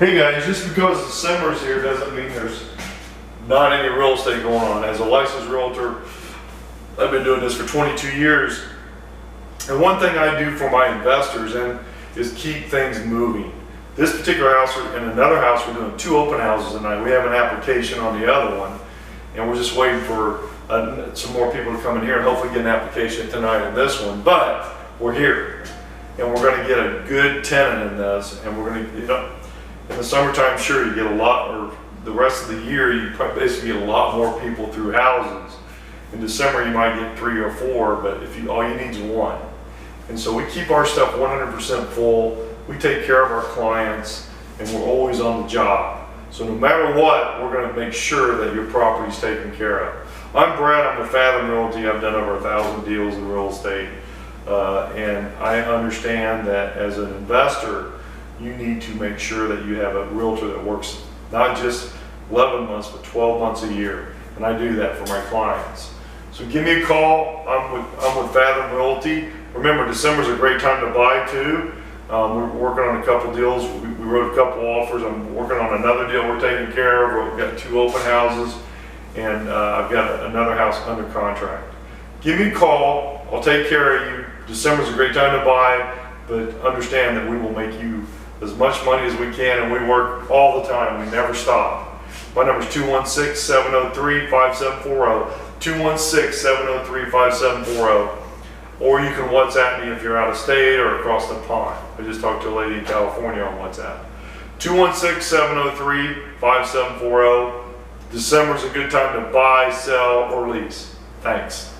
Hey guys, just because December's here doesn't mean there's not any real estate going on. As a licensed realtor, I've been doing this for 22 years. And one thing I do for my investors is keep things moving. This particular house and another house, we're doing 2 open houses tonight. We have an application on the other one, and we're just waiting for some more people to come in here and hopefully get an application tonight in this one. But we're here, and we're going to get a good tenant in this, and we're going to, in the summertime, sure, you get a lot, or the rest of the year, you basically get a lot more people through houses. In December, you might get 3 or 4, but all you need is 1. And so we keep our stuff 100% full. We take care of our clients, and we're always on the job. So no matter what, we're going to make sure that your property is taken care of. I'm Brad. I'm with Fathom Realty. I've done over 1,000 deals in real estate, and I understand that as an investor, you need to make sure that you have a realtor that works not just 11 months, but 12 months a year. And I do that for my clients. So give me a call. I'm with Fathom Realty. Remember, December's a great time to buy too. We're working on a couple deals. We wrote a couple offers. I'm working on another deal we're taking care of. We've got 2 open houses, and I've got another house under contract. Give me a call. I'll take care of you. December's a great time to buy, but understand that we will make you as much money as we can, and we work all the time. We never stop. My number is 216-703-5740, 216-703-5740, or you can WhatsApp me if you're out of state or across the pond. I just talked to a lady in California on WhatsApp. 216-703-5740. December's a good time to buy, sell, or lease. Thanks.